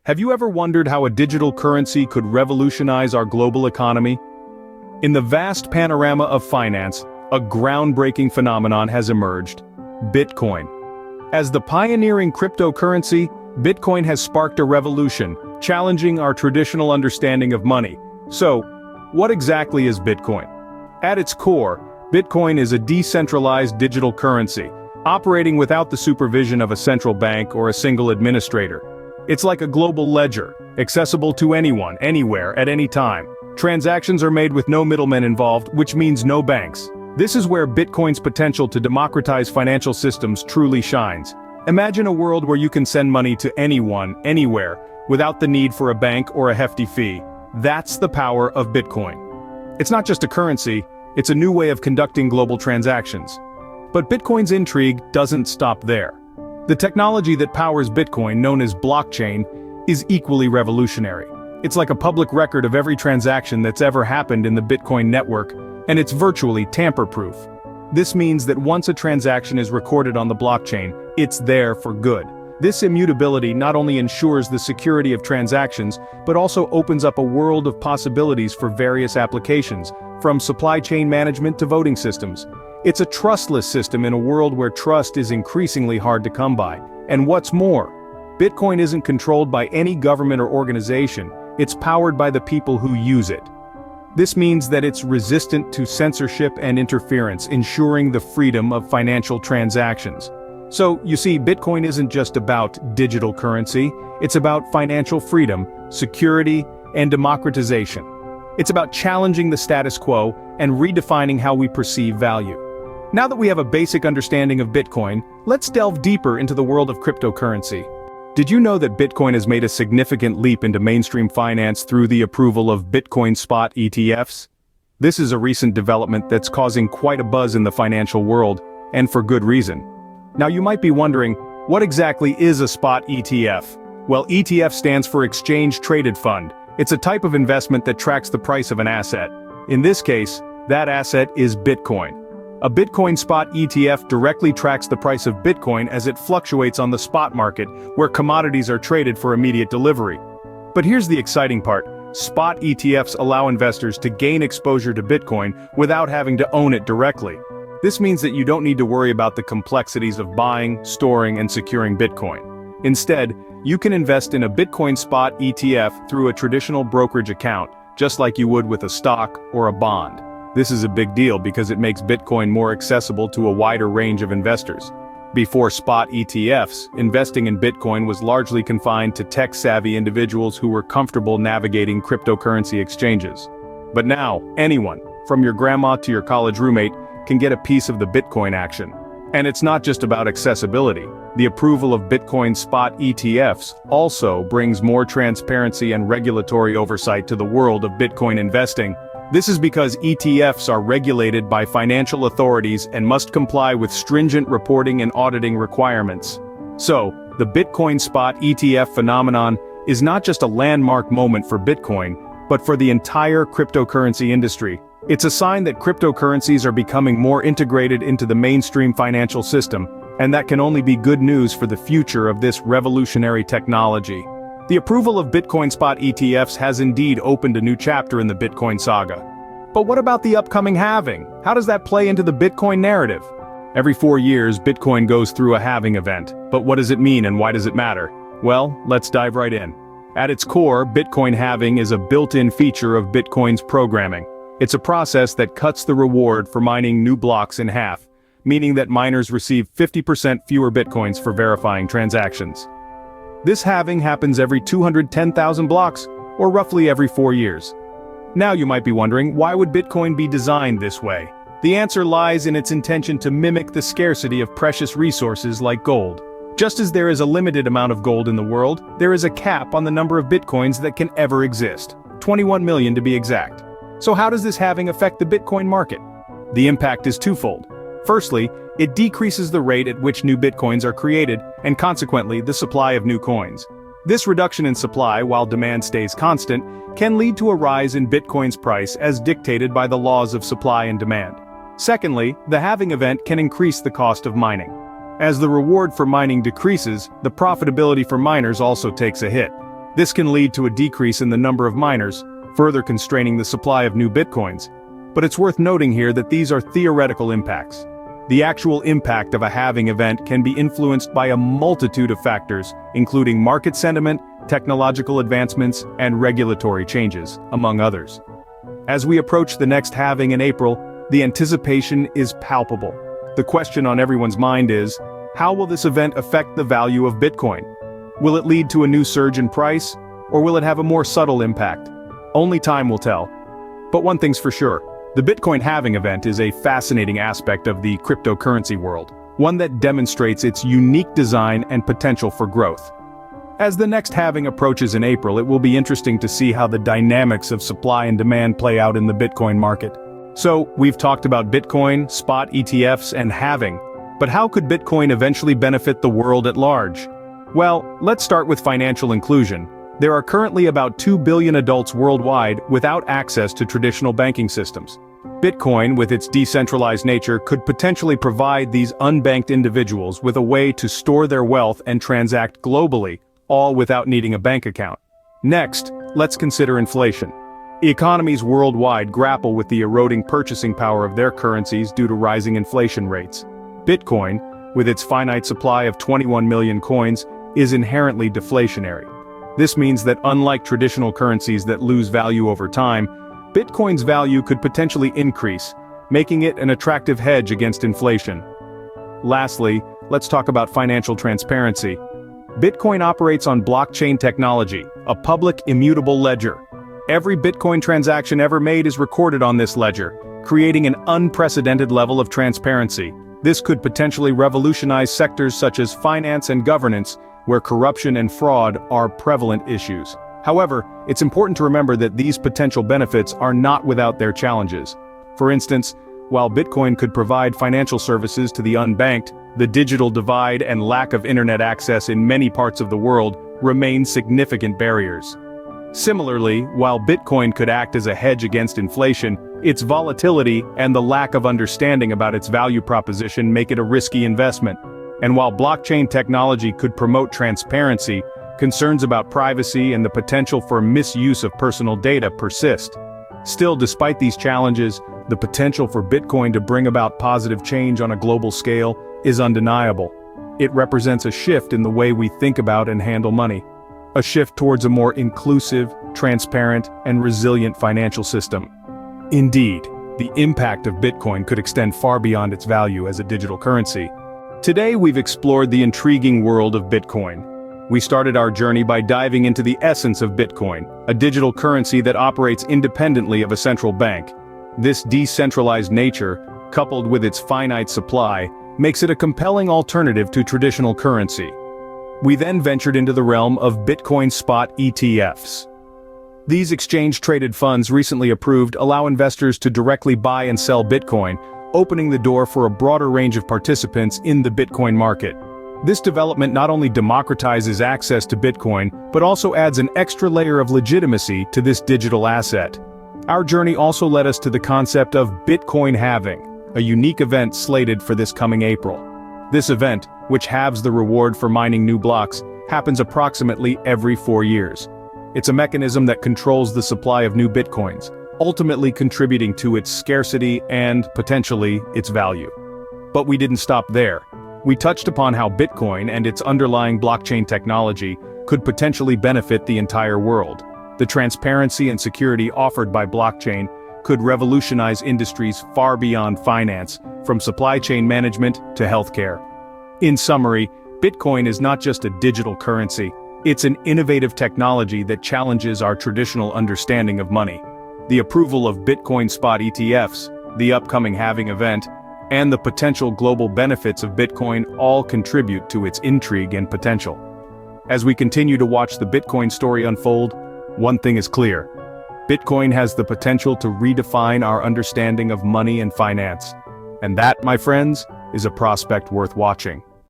Have you ever wondered how a digital currency could revolutionize our global economy? In the vast panorama of finance, a groundbreaking phenomenon has emerged: Bitcoin. As the pioneering cryptocurrency, Bitcoin has sparked a revolution, challenging our traditional understanding of money. So, what exactly is Bitcoin? At its core, Bitcoin is a decentralized digital currency, operating without the supervision of a central bank or a single administrator. It's like a global ledger, accessible to anyone, anywhere, at any time. Transactions are made with no middlemen involved, which means no banks. This is where Bitcoin's potential to democratize financial systems truly shines. Imagine a world where you can send money to anyone, anywhere, without the need for a bank or a hefty fee. That's the power of Bitcoin. It's not just a currency, it's a new way of conducting global transactions. But Bitcoin's intrigue doesn't stop there. The technology that powers Bitcoin, known as blockchain, is equally revolutionary. It's like a public record of every transaction that's ever happened in the Bitcoin network, and it's virtually tamper-proof. This means that once a transaction is recorded on the blockchain, it's there for good. This immutability not only ensures the security of transactions, but also opens up a world of possibilities for various applications, from supply chain management to voting systems. It's a trustless system in a world where trust is increasingly hard to come by. And what's more, Bitcoin isn't controlled by any government or organization, it's powered by the people who use it. This means that it's resistant to censorship and interference, ensuring the freedom of financial transactions. So, you see, Bitcoin isn't just about digital currency, it's about financial freedom, security, and democratization. It's about challenging the status quo and redefining how we perceive value. Now that we have a basic understanding of Bitcoin, let's delve deeper into the world of cryptocurrency. Did you know that Bitcoin has made a significant leap into mainstream finance through the approval of Bitcoin Spot ETFs? This is a recent development that's causing quite a buzz in the financial world, and for good reason. Now you might be wondering, what exactly is a Spot ETF? Well, ETF stands for Exchange Traded Fund. It's a type of investment that tracks the price of an asset. In this case, that asset is Bitcoin. A Bitcoin Spot ETF directly tracks the price of Bitcoin as it fluctuates on the spot market, where commodities are traded for immediate delivery. But here's the exciting part: Spot ETFs allow investors to gain exposure to Bitcoin without having to own it directly. This means that you don't need to worry about the complexities of buying, storing, and securing Bitcoin. Instead, you can invest in a Bitcoin Spot ETF through a traditional brokerage account, just like you would with a stock or a bond. This is a big deal because it makes Bitcoin more accessible to a wider range of investors. Before Spot ETFs, investing in Bitcoin was largely confined to tech-savvy individuals who were comfortable navigating cryptocurrency exchanges. But now, anyone, from your grandma to your college roommate, can get a piece of the Bitcoin action. And it's not just about accessibility. The approval of Bitcoin Spot ETFs also brings more transparency and regulatory oversight to the world of Bitcoin investing. This is because ETFs are regulated by financial authorities and must comply with stringent reporting and auditing requirements. So, the Bitcoin Spot ETF phenomenon is not just a landmark moment for Bitcoin, but for the entire cryptocurrency industry. It's a sign that cryptocurrencies are becoming more integrated into the mainstream financial system, and that can only be good news for the future of this revolutionary technology. The approval of Bitcoin Spot ETFs has indeed opened a new chapter in the Bitcoin saga. But what about the upcoming halving? How does that play into the Bitcoin narrative? Every 4 years, Bitcoin goes through a halving event. But what does it mean and why does it matter? Well, let's dive right in. At its core, Bitcoin halving is a built-in feature of Bitcoin's programming. It's a process that cuts the reward for mining new blocks in half, meaning that miners receive 50% fewer Bitcoins for verifying transactions. This halving happens every 210,000 blocks, or roughly every 4 years. Now you might be wondering, why would Bitcoin be designed this way? The answer lies in its intention to mimic the scarcity of precious resources like gold. Just as there is a limited amount of gold in the world, there is a cap on the number of Bitcoins that can ever exist. 21 million to be exact. So how does this halving affect the Bitcoin market? The impact is twofold. Firstly, it decreases the rate at which new Bitcoins are created, and consequently the supply of new coins. This reduction in supply, while demand stays constant, can lead to a rise in Bitcoin's price as dictated by the laws of supply and demand. Secondly, the halving event can increase the cost of mining. As the reward for mining decreases, the profitability for miners also takes a hit. This can lead to a decrease in the number of miners, further constraining the supply of new Bitcoins. But it's worth noting here that these are theoretical impacts. The actual impact of a halving event can be influenced by a multitude of factors, including market sentiment, technological advancements, and regulatory changes, among others. As we approach the next halving in April, the anticipation is palpable. The question on everyone's mind is, how will this event affect the value of Bitcoin? Will it lead to a new surge in price, or will it have a more subtle impact? Only time will tell. But one thing's for sure, the Bitcoin halving event is a fascinating aspect of the cryptocurrency world, one that demonstrates its unique design and potential for growth. As the next halving approaches in April, it will be interesting to see how the dynamics of supply and demand play out in the Bitcoin market. So, we've talked about Bitcoin, spot ETFs, and halving. But how could Bitcoin eventually benefit the world at large? Well, let's start with financial inclusion. There are currently about 2 billion adults worldwide without access to traditional banking systems. Bitcoin, with its decentralized nature, could potentially provide these unbanked individuals with a way to store their wealth and transact globally, all without needing a bank account. Next, let's consider inflation. Economies worldwide grapple with the eroding purchasing power of their currencies due to rising inflation rates. Bitcoin, with its finite supply of 21 million coins, is inherently deflationary. This means that unlike traditional currencies that lose value over time, Bitcoin's value could potentially increase, making it an attractive hedge against inflation. Lastly, let's talk about financial transparency. Bitcoin operates on blockchain technology, a public immutable ledger. Every Bitcoin transaction ever made is recorded on this ledger, creating an unprecedented level of transparency. This could potentially revolutionize sectors such as finance and governance, where corruption and fraud are prevalent issues. However, it's important to remember that these potential benefits are not without their challenges. For instance, while Bitcoin could provide financial services to the unbanked, the digital divide and lack of internet access in many parts of the world remain significant barriers. Similarly, while Bitcoin could act as a hedge against inflation, its volatility and the lack of understanding about its value proposition make it a risky investment. And while blockchain technology could promote transparency, concerns about privacy and the potential for misuse of personal data persist. Still, despite these challenges, the potential for Bitcoin to bring about positive change on a global scale is undeniable. It represents a shift in the way we think about and handle money. A shift towards a more inclusive, transparent, and resilient financial system. Indeed, the impact of Bitcoin could extend far beyond its value as a digital currency. Today we've explored the intriguing world of Bitcoin. We started our journey by diving into the essence of Bitcoin, a digital currency that operates independently of a central bank. This decentralized nature, coupled with its finite supply, makes it a compelling alternative to traditional currency. We then ventured into the realm of Bitcoin spot ETFs. These exchange-traded funds recently approved allow investors to directly buy and sell Bitcoin, opening the door for a broader range of participants in the Bitcoin market. This development not only democratizes access to Bitcoin, but also adds an extra layer of legitimacy to this digital asset. Our journey also led us to the concept of Bitcoin halving, a unique event slated for this coming April. This event, which halves the reward for mining new blocks, happens approximately every 4 years. It's a mechanism that controls the supply of new Bitcoins, ultimately contributing to its scarcity and, potentially, its value. But we didn't stop there. We touched upon how Bitcoin and its underlying blockchain technology could potentially benefit the entire world. The transparency and security offered by blockchain could revolutionize industries far beyond finance, from supply chain management to healthcare. In summary, Bitcoin is not just a digital currency, it's an innovative technology that challenges our traditional understanding of money. The approval of Bitcoin spot ETFs, the upcoming halving event, and the potential global benefits of Bitcoin all contribute to its intrigue and potential. As we continue to watch the Bitcoin story unfold, one thing is clear. Bitcoin has the potential to redefine our understanding of money and finance. And that, my friends, is a prospect worth watching.